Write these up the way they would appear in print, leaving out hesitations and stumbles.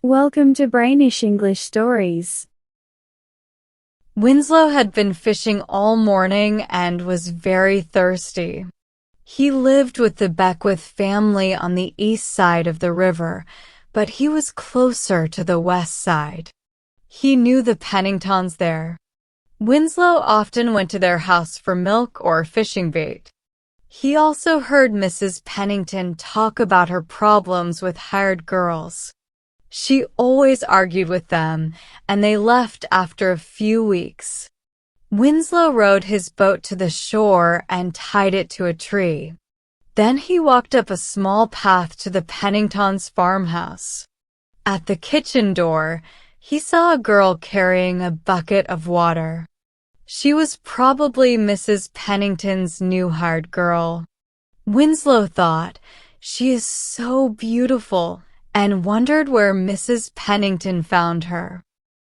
Welcome to Brainish English Stories. Winslow had been fishing all morning and was very thirsty. He lived with the Beckwith family on the east side of the river, but he was closer to the west side. He knew the Penningtons there. Winslow often went to their house for milk or fishing bait. He also heard Mrs. Pennington talk about her problems with hired girls. She always argued with them, and they left after a few weeks. Winslow rowed his boat to the shore and tied it to a tree. Then he walked up a small path to the Penningtons' farmhouse. At the kitchen door, he saw a girl carrying a bucket of water. She was probably Mrs. Pennington's new hired girl. Winslow thought, "She is so beautiful," and wondered where Mrs. Pennington found her.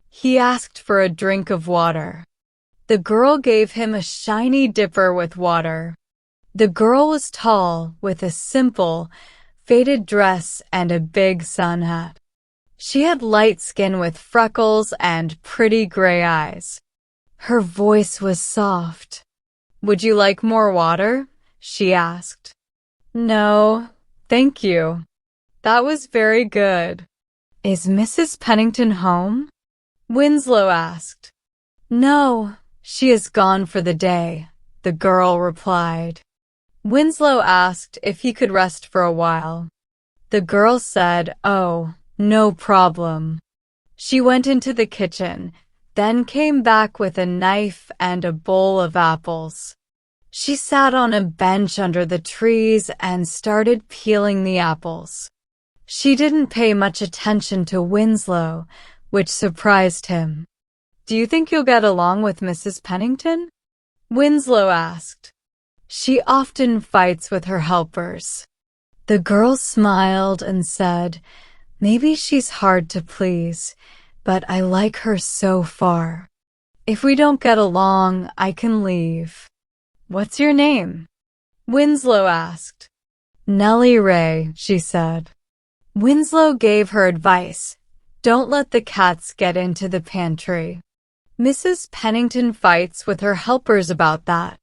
He asked for a drink of water. The girl gave him a shiny dipper with water. The girl was tall, with a simple, faded dress and a big sun hat. She had light skin with freckles and pretty gray eyes. Her voice was soft. "Would you like more water?" she asked. "No, thank you. That was very good." "Is Mrs. Pennington home?" Winslow asked. "No, she is gone for the day," the girl replied. Winslow asked if he could rest for a while. The girl said, "Oh, no problem." She went into the kitchen, then came back with a knife and a bowl of apples. She sat on a bench under the trees and started peeling the apples. She didn't pay much attention to Winslow, which surprised him. "Do you think you'll get along with Mrs. Pennington?" Winslow asked. "She often fights with her helpers." The girl smiled and said, "Maybe she's hard to please, but I like her so far. If we don't get along, I can leave." "What's your name?" Winslow asked. "Nellie Ray," she said. Winslow gave her advice. "Don't let the cats get into the pantry. Mrs. Pennington fights with her helpers about that."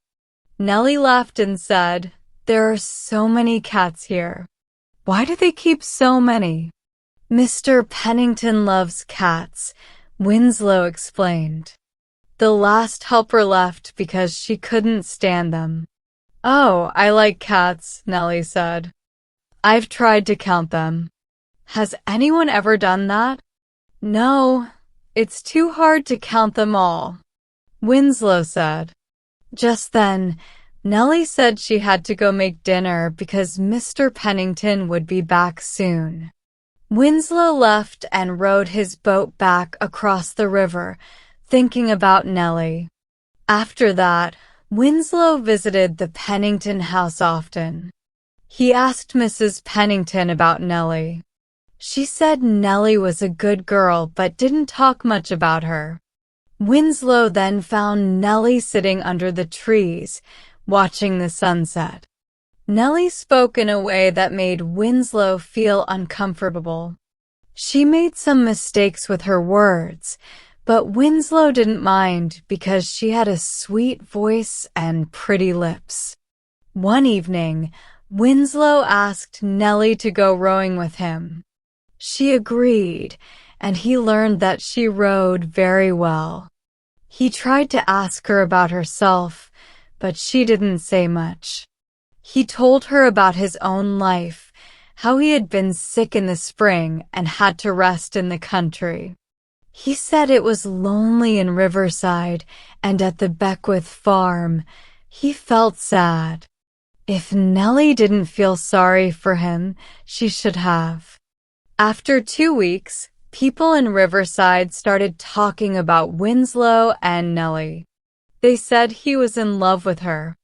Nellie laughed and said, "There are so many cats here. Why do they keep so many?" "Mr. Pennington loves cats," Winslow explained. "The last helper left because she couldn't stand them." "Oh, I like cats," Nellie said. "I've tried to count them." "Has anyone ever done that?" "No, it's too hard to count them all," Winslow said. Just then, Nellie said she had to go make dinner because Mr. Pennington would be back soon. Winslow left and rowed his boat back across the river, thinking about Nellie. After that, Winslow visited the Pennington house often. He asked Mrs. Pennington about Nellie. She said Nellie was a good girl but didn't talk much about her. Winslow then found Nellie sitting under the trees, watching the sunset. Nellie spoke in a way that made Winslow feel uncomfortable. She made some mistakes with her words, but Winslow didn't mind because she had a sweet voice and pretty lips. One evening, Winslow asked Nellie to go rowing with him. She agreed, and he learned that she rowed very well. He tried to ask her about herself, but she didn't say much. He told her about his own life, how he had been sick in the spring and had to rest in the country. He said it was lonely in Riverside and at the Beckwith farm. He felt sad. If Nellie didn't feel sorry for him, she should have. After 2 weeks, people in Riverside started talking about Winslow and Nellie. They said he was in love with her.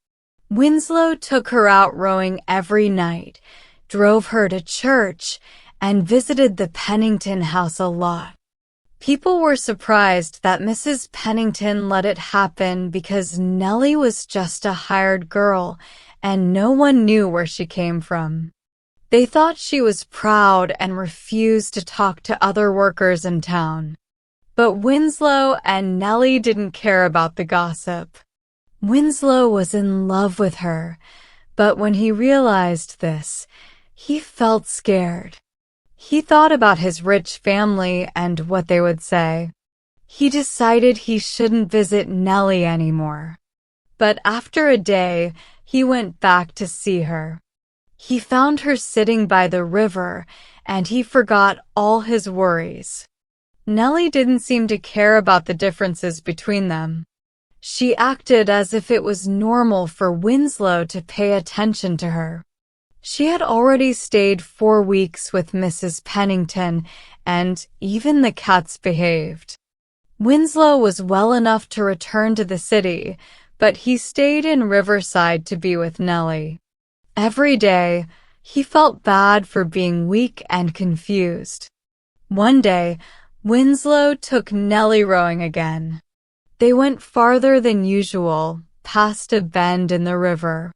Winslow took her out rowing every night, drove her to church, and visited the Pennington house a lot. People were surprised that Mrs. Pennington let it happen because Nellie was just a hired girl and no one knew where she came from. They thought she was proud and refused to talk to other workers in town. But Winslow and Nellie didn't care about the gossip. Winslow was in love with her, but when he realized this, he felt scared. He thought about his rich family and what they would say. He decided he shouldn't visit Nellie anymore. But after a day, he went back to see her. He found her sitting by the river, and he forgot all his worries. Nellie didn't seem to care about the differences between them. She acted as if it was normal for Winslow to pay attention to her. She had already stayed 4 weeks with Mrs. Pennington, and even the cats behaved. Winslow was well enough to return to the city, but he stayed in Riverside to be with Nellie. Every day, he felt bad for being weak and confused. One day, Winslow took Nellie rowing again. They went farther than usual, past a bend in the river.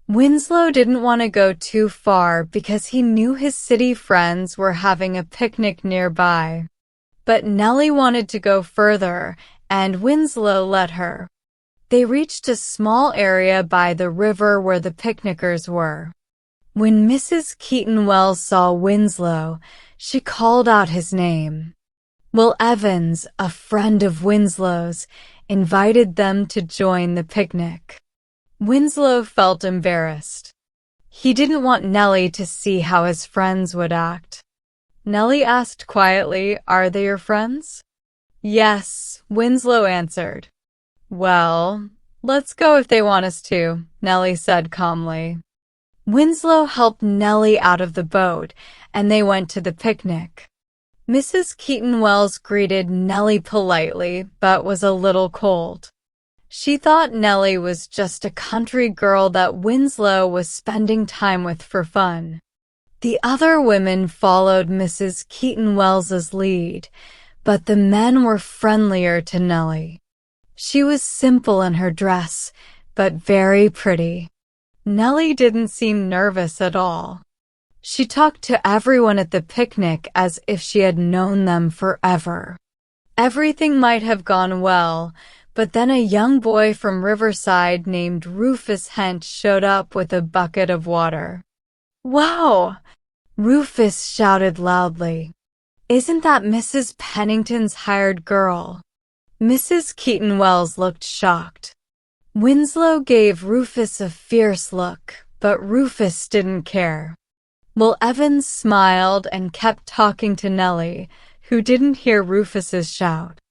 Winslow didn't want to go too far because he knew his city friends were having a picnic nearby. But Nellie wanted to go further, and Winslow let her. They reached a small area by the river where the picnickers were. When Mrs. Keaton Wells saw Winslow, she called out his name. Will Evans, a friend of Winslow's, invited them to join the picnic. Winslow felt embarrassed. He didn't want Nellie to see how his friends would act. Nellie asked quietly, "Are they your friends?" "Yes," Winslow answered. "Well, let's go if they want us to," Nellie said calmly. Winslow helped Nellie out of the boat, and they went to the picnic. Mrs. Keaton Wells greeted Nellie politely, but was a little cold. She thought Nellie was just a country girl that Winslow was spending time with for fun. The other women followed Mrs. Keaton Wells's lead, but the men were friendlier to Nellie. She was simple in her dress, but very pretty. Nellie didn't seem nervous at all. She talked to everyone at the picnic as if she had known them forever. Everything might have gone well, but then a young boy from Riverside named Rufus Hent showed up with a bucket of water. "Wow!" Rufus shouted loudly. "Isn't that Mrs. Pennington's hired girl?" Mrs. Keaton Wells looked shocked. Winslow gave Rufus a fierce look, but Rufus didn't care. Will Evans smiled and kept talking to Nellie, who didn't hear Rufus's shout.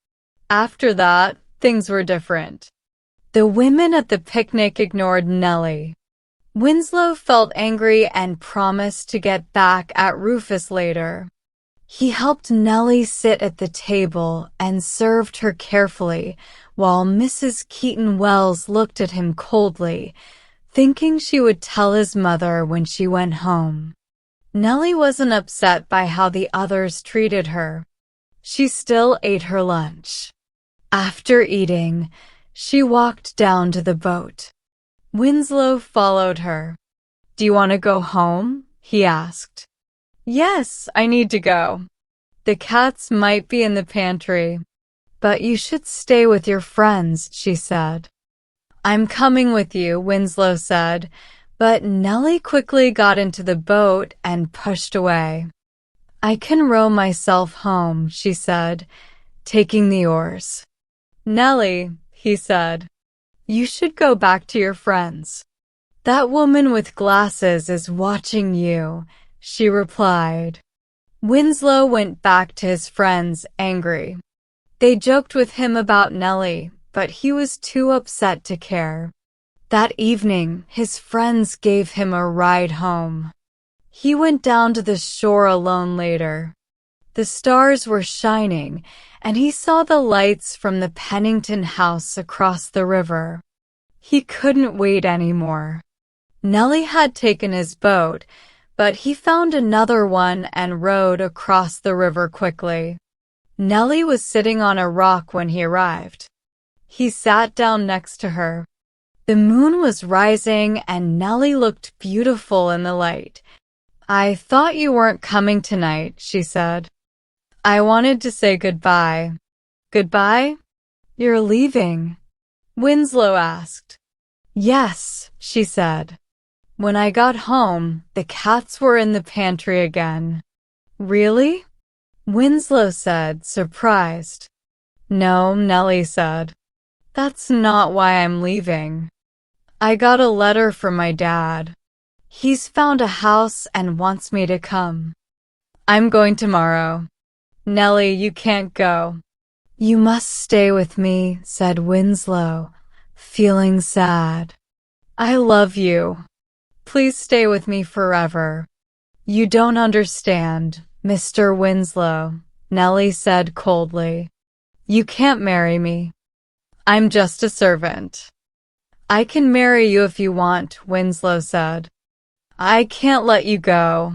After that, things were different. The women at the picnic ignored Nellie. Winslow felt angry and promised to get back at Rufus later. He helped Nellie sit at the table and served her carefully, while Mrs. Keaton Wells looked at him coldly, thinking she would tell his mother when she went home. Nellie wasn't upset by how the others treated her. She still ate her lunch. After eating, she walked down to the boat. Winslow followed her. "Do you want to go home?" he asked. "Yes, I need to go. The cats might be in the pantry. But you should stay with your friends," she said. "I'm coming with you," Winslow said, but Nellie quickly got into the boat and pushed away. "I can row myself home," she said, taking the oars. "Nellie," he said, "you should go back to your friends." "That woman with glasses is watching you," she replied. Winslow went back to his friends, angry. They joked with him about Nellie, but he was too upset to care. That evening, his friends gave him a ride home. He went down to the shore alone later. The stars were shining, and he saw the lights from the Pennington house across the river. He couldn't wait anymore. Nellie had taken his boat, but he found another one and rowed across the river quickly. Nellie was sitting on a rock when he arrived. He sat down next to her. The moon was rising and Nellie looked beautiful in the light. I thought you weren't coming tonight, she said. I wanted to say goodbye. Goodbye? You're leaving? Winslow asked. Yes, she said. When I got home, the cats were in the pantry again. Really? Winslow said, surprised. No, Nellie said. That's not why I'm leaving. I got a letter from my dad. He's found a house and wants me to come. I'm going tomorrow. Nellie, you can't go. You must stay with me, said Winslow, feeling sad. I love you. Please stay with me forever. You don't understand, Mr. Winslow, Nellie said coldly. You can't marry me. I'm just a servant. I can marry you if you want, Winslow said. I can't let you go.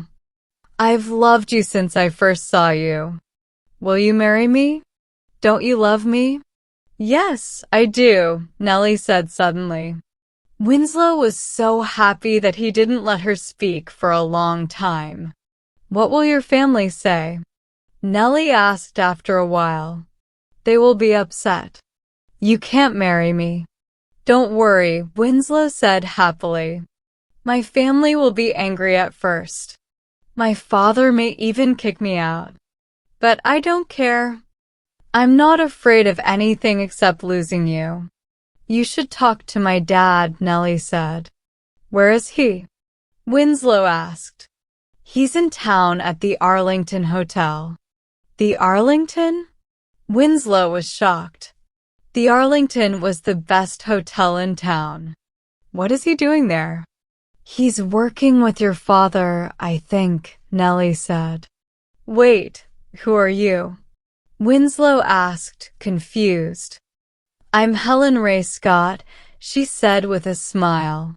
I've loved you since I first saw you. Will you marry me? Don't you love me? Yes, I do, Nellie said suddenly. Winslow was so happy that he didn't let her speak for a long time. What will your family say? Nellie asked after a while. They will be upset. You can't marry me. Don't worry, Winslow said happily. My family will be angry at first. My father may even kick me out. But I don't care. I'm not afraid of anything except losing you. You should talk to my dad, Nellie said. Where is he? Winslow asked. He's in town at the Arlington Hotel. The Arlington? Winslow was shocked. The Arlington was the best hotel in town. What is he doing there? He's working with your father, I think, Nellie said. Wait, who are you? Winslow asked, confused. I'm Helen Ray Scott, she said with a smile.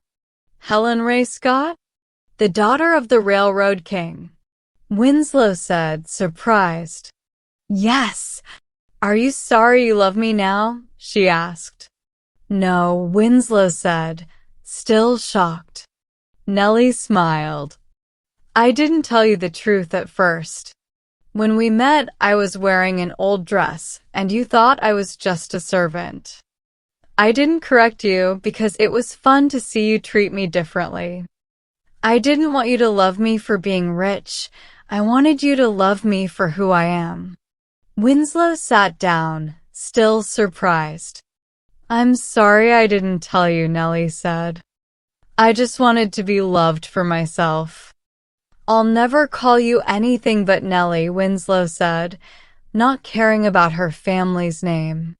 Helen Ray Scott? The daughter of the Railroad King. Winslow said, surprised. Yes. Are you sorry you love me now? She asked. No, Winslow said, still shocked. Nellie smiled. I didn't tell you the truth at first. When we met, I was wearing an old dress, and you thought I was just a servant. I didn't correct you because it was fun to see you treat me differently. I didn't want you to love me for being rich. I wanted you to love me for who I am. Winslow sat down, still surprised. I'm sorry I didn't tell you, Nellie said. I just wanted to be loved for myself. I'll never call you anything but Nellie, Winslow said, not caring about her family's name.